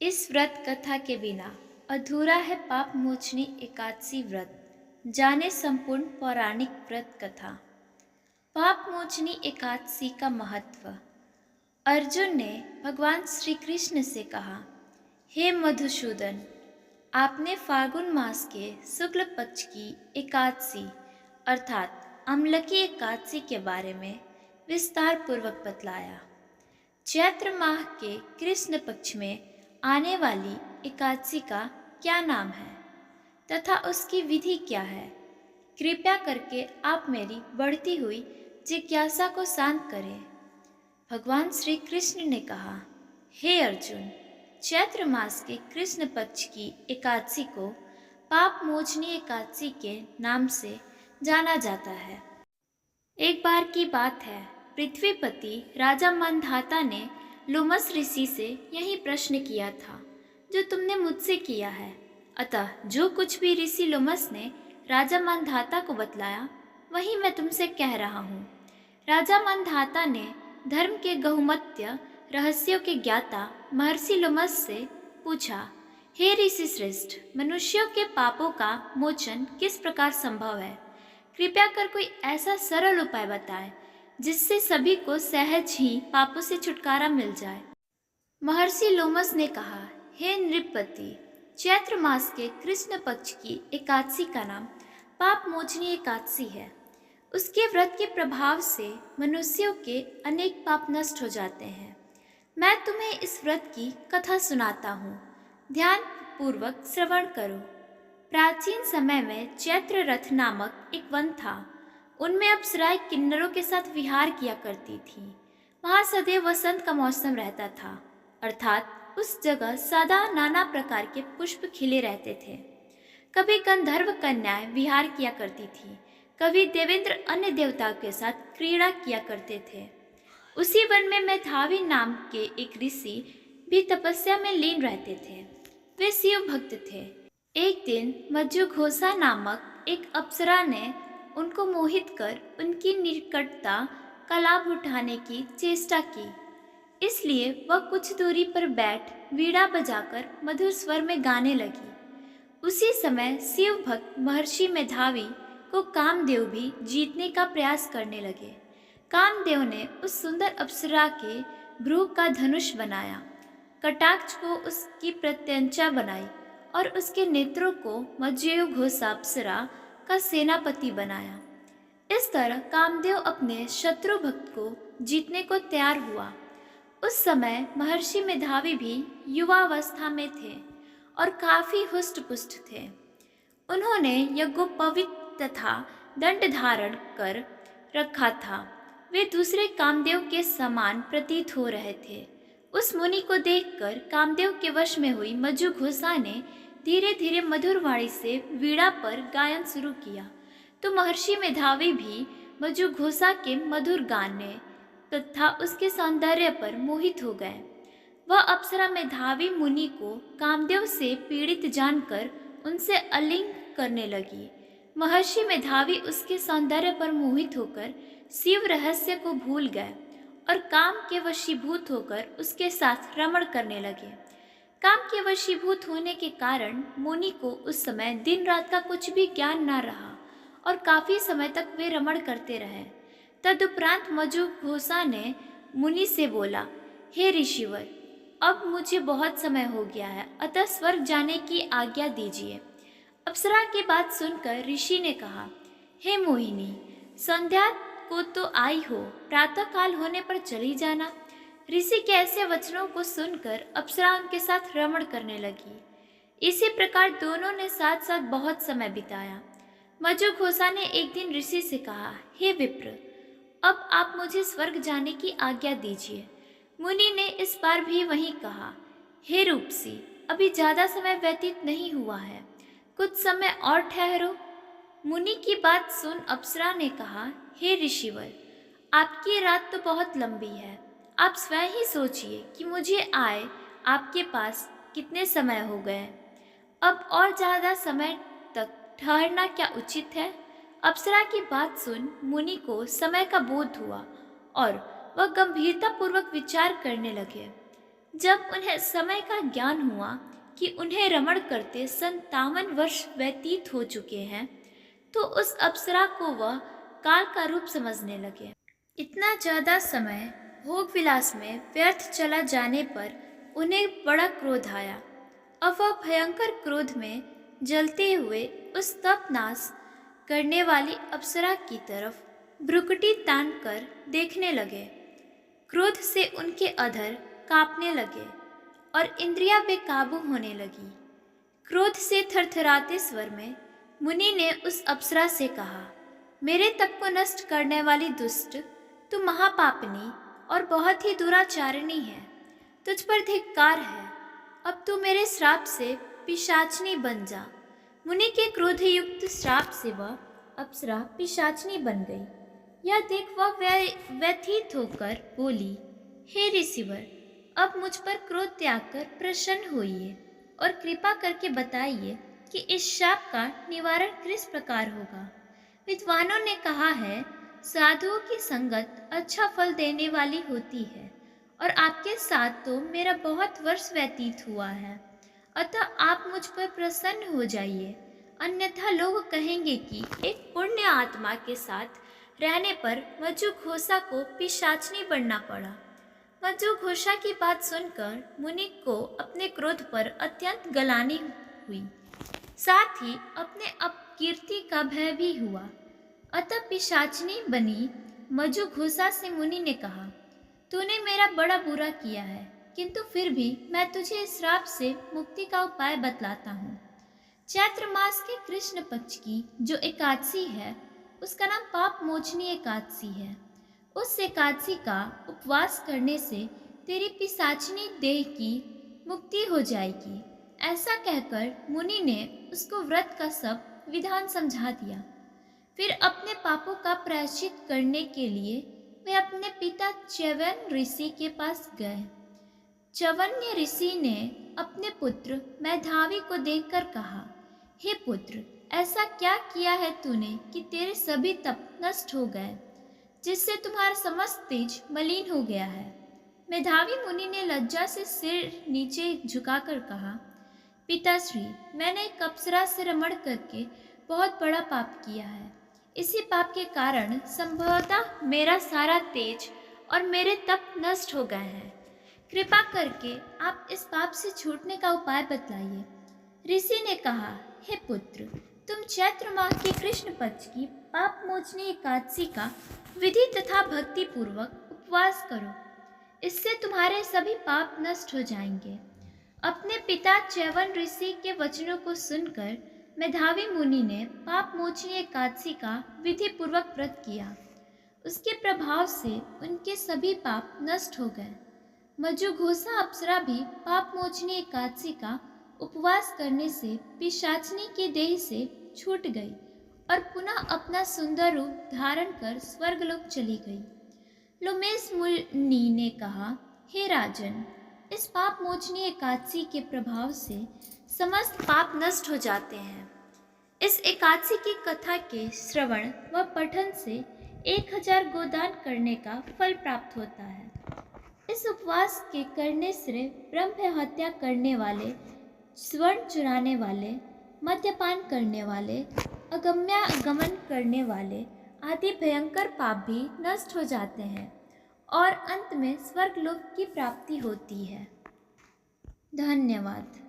इस व्रत कथा के बिना अधूरा है पाप मोचनी एकादशी व्रत। जाने संपूर्ण पौराणिक व्रत कथा। पाप मोचनी एकादशी का महत्व। अर्जुन ने भगवान श्री कृष्ण से कहा, हे मधुसूदन, आपने फाल्गुन मास के शुक्ल पक्ष की एकादशी अर्थात अम्लकी एकादशी के बारे में विस्तार पूर्वक बतलाया। चैत्र माह के कृष्ण पक्ष में आने वाली एकादशी का क्या नाम है तथा उसकी विधि क्या है? कृपया करके आप मेरी बढ़ती हुई जिज्ञासा को शांत करें। भगवान श्री कृष्ण ने कहा, हे अर्जुन, चैत्र मास के कृष्ण पक्ष की एकादशी को पाप मोचनी एकादशी के नाम से जाना जाता है। एक बार की बात है, पृथ्वीपति राजा मंधाता ने लोमस ऋषि से यही प्रश्न किया था जो तुमने मुझसे किया है। अतः जो कुछ भी ऋषि लोमस ने राजा मंधाता को बतलाया वही मैं तुमसे कह रहा हूँ। राजा मंधाता ने धर्म के गहुमत्य रहस्यों के ज्ञाता महर्षि लोमस से पूछा, हे ऋषि श्रेष्ठ, मनुष्यों के पापों का मोचन किस प्रकार संभव है? कृपया कर कोई ऐसा सरल उपाय बताएं जिससे सभी को सहज ही पापों से छुटकारा मिल जाए। महर्षि लोमस ने कहा, हे नृपति, चैत्र मास के कृष्ण पक्ष की एकादशी का नाम पाप मोचनी एकादशी है। उसके व्रत के प्रभाव से मनुष्यों के अनेक पाप नष्ट हो जाते हैं। मैं तुम्हें इस व्रत की कथा सुनाता हूँ, ध्यान पूर्वक श्रवण करो। प्राचीन समय में चैत्र रथ नामक एक वन था। उनमें अप्सराएं किन्नरों के साथ विहार किया करती थी। वहाँ सदैव वसंत का मौसम रहता था, अर्थात उस जगह सदा नाना प्रकार के पुष्प खिले रहते थे। कभी गंधर्व कन्याएं विहार किया करती थी, कभी देवेंद्र अन्य देवताओं के साथ क्रीड़ा किया करते थे। उसी वन में मेधावी नाम के एक ऋषि भी तपस्या में लीन रहते थे। वे शिव भक्त थे। एक दिन मज्जुघोषा नामक एक अप्सरा ने उनको मोहित कर उनकी निकटता का लाभ उठाने की चेष्टा की। इसलिए वह कुछ दूरी पर बैठ वीणा बजाकर मधुर स्वर में गाने लगी। उसी समय शिव भक्त महर्षि मेधावी को कामदेव भी जीतने का प्रयास करने लगे। कामदेव ने उस सुंदर अप्सरा के भ्रू का धनुष बनाया, कटाक्ष को उसकी प्रत्यंचा बनाई और उसके नेत्रों को मज्जुघोषा अप्सरा का सेनापति बनाया। इस तरह कामदेव अपने शत्रु भक्त को जीतने को तैयार हुआ। उस समय महर्षि मेधावी भी युवावस्था में थे और काफी हुष्ट पुष्ट थे। उन्होंने यज्ञोपवीत तथा दंड धारण कर रखा था। वे दूसरे कामदेव के समान प्रतीत हो रहे थे। उस मुनि को देखकर कामदेव के वश में हुई मज्जुघोषा ने धीरे धीरे मधुर वाणी से वीणा पर गायन शुरू किया, तो महर्षि मेधावी भी मज्जुघोषा के मधुर गाने तथा उसके सौंदर्य पर मोहित हो गए। वह अप्सरा मेधावी मुनि को कामदेव से पीड़ित जानकर उनसे अलिंग करने लगी। महर्षि मेधावी उसके सौंदर्य पर मोहित होकर शिव रहस्य को भूल गए और काम के वशीभूत होकर उसके साथ रमण करने लगे। काम के वशीभूत होने के कारण मुनि को उस समय दिन रात का कुछ भी ज्ञान न रहा और काफी समय तक वे रमण करते रहे। तदुपरांत मज्जुघोषा ने मुनि से बोला, हे ऋषिवर, अब मुझे बहुत समय हो गया है, अतः स्वर्ग जाने की आज्ञा दीजिए। अप्सरा की बात सुनकर ऋषि ने कहा, हे मोहिनी, संध्या को तो आई हो, प्रातः काल होने पर चली जाना। ऋषि के ऐसे वचनों को सुनकर अप्सरा उनके साथ रमण करने लगी। इसी प्रकार दोनों ने साथ साथ बहुत समय बिताया। मज्जुघोषा ने एक दिन ऋषि से कहा, हे विप्र, अब आप मुझे स्वर्ग जाने की आज्ञा दीजिए। मुनि ने इस बार भी वही कहा, हे रूपसी, अभी ज्यादा समय व्यतीत नहीं हुआ है, कुछ समय और ठहरो। मुनि की बात सुन अप्सरा ने कहा, हे ऋषिवर, आपकी रात तो बहुत लंबी है। आप स्वयं ही सोचिए कि मुझे आए आपके पास कितने समय हो गए। अब और ज़्यादा समय तक ठहरना क्या उचित है? अप्सरा की बात सुन मुनि को समय का बोध हुआ और वह गंभीरतापूर्वक विचार करने लगे। जब उन्हें समय का ज्ञान हुआ कि उन्हें रमण करते 57 वर्ष व्यतीत हो चुके हैं, तो उस अप्सरा को वह काल का रूप समझने लगे। इतना ज़्यादा समय भोग विलास में व्यर्थ चला जाने पर उन्हें बड़ा क्रोध आया। अब वह भयंकर क्रोध में जलते हुए उस तपनाश करने वाली अप्सरा की तरफ भ्रुकुटी तान कर देखने लगे। क्रोध से उनके अधर कांपने लगे और इंद्रियां बेकाबू होने लगी। क्रोध से थरथराते स्वर में मुनि ने उस अप्सरा से कहा, मेरे तप को नष्ट करने वाली दुष्ट, तू महापापनी और बहुत ही दुराचारिणी है। तुझ पर धिक्कार है। अब तू मेरे श्राप से पिशाचनी बन जा। मुनि के क्रोधयुक्त श्राप से वह अप्सरा पिशाचनी बन गई। यह देख वह व्यथित होकर बोली, हे ऋषिवर, अब मुझ पर क्रोध त्याग कर प्रसन्न होइए और कृपा करके बताइए कि इस शाप का निवारण किस प्रकार होगा। विद्वानों ने कहा है, साधुओं की संगत अच्छा फल देने वाली होती है और आपके साथ तो मेरा बहुत वर्ष व्यतीत हुआ है, अतः आप मुझ पर प्रसन्न हो जाइए, अन्यथा लोग कहेंगे कि एक पुण्य आत्मा के साथ रहने पर मज्जू घोषा को पिशाचनी बनना पड़ा। मज्जू घोषा की बात सुनकर मुनि को अपने क्रोध पर अत्यंत ग्लानि हुई, साथ ही अपने अपकीर्ति का भय भी हुआ। अतः पिशाचनी बनी मज्जू घोषा से मुनि ने कहा, तूने मेरा बड़ा बुरा किया है, किंतु फिर भी मैं तुझे इस श्राप से मुक्ति का उपाय बतलाता हूँ। चैत्र मास के कृष्ण पक्ष की जो एकादशी है, उसका नाम पाप मोचनी एकादशी है। उस एकादशी का उपवास करने से तेरी पिशाचनी देह की मुक्ति हो जाएगी। ऐसा कहकर मुनि ने उसको व्रत का सब विधान समझा दिया। फिर अपने पापों का प्रायश्चित करने के लिए वे अपने पिता च्यवन ऋषि के पास गए। च्यवन्य ऋषि ने अपने पुत्र मेधावी को देखकर कहा, हे पुत्र, ऐसा क्या किया है तूने कि तेरे सभी तप नष्ट हो गए, जिससे तुम्हारा समस्त तेज मलिन हो गया है। मेधावी मुनि ने लज्जा से सिर नीचे झुकाकर कहा, पिताश्री, मैंने एक अप्सरा से रमण करके बहुत बड़ा पाप किया है। इसी पाप के कारण संभवतः मेरा सारा तेज और मेरे तप नष्ट हो गए हैं। कृपा करके आप इस पाप से छूटने का उपाय बतलाइए। ऋषि ने कहा, हे पुत्र, तुम चैत्र माह के कृष्ण पक्ष की पाप मोचनी एकादशी का विधि तथा भक्ति पूर्वक उपवास करो। इससे तुम्हारे सभी पाप नष्ट हो जाएंगे। अपने पिता च्यवन ऋषि के वचनों को सुनकर मेधावी मुनि ने पाप मोचनी एकादशी का विधि पूर्वक व्रत किया। उसके प्रभाव से उनके सभी पाप नष्ट हो गए। मज्जू घोषा अप्सरा भी पाप मोचनी एकादशी का उपवास करने से पिशाचनी के देह से छूट गई और पुनः अपना सुंदर रूप धारण कर स्वर्गलोक चली गई। लोमेश मुनि ने कहा, हे राजन, इस पाप मोचनी एकादशी के प्रभाव से समस्त पाप नष्ट हो जाते हैं। इस एकादशी की कथा के श्रवण व पठन से 1000 गोदान करने का फल प्राप्त होता है। इस उपवास के करने से ब्रह्म हत्या करने वाले, स्वर्ण चुराने वाले, मद्यपान करने वाले, अगमन करने वाले आदि भयंकर पाप भी नष्ट हो जाते हैं और अंत में स्वर्गलोक की प्राप्ति होती है। धन्यवाद।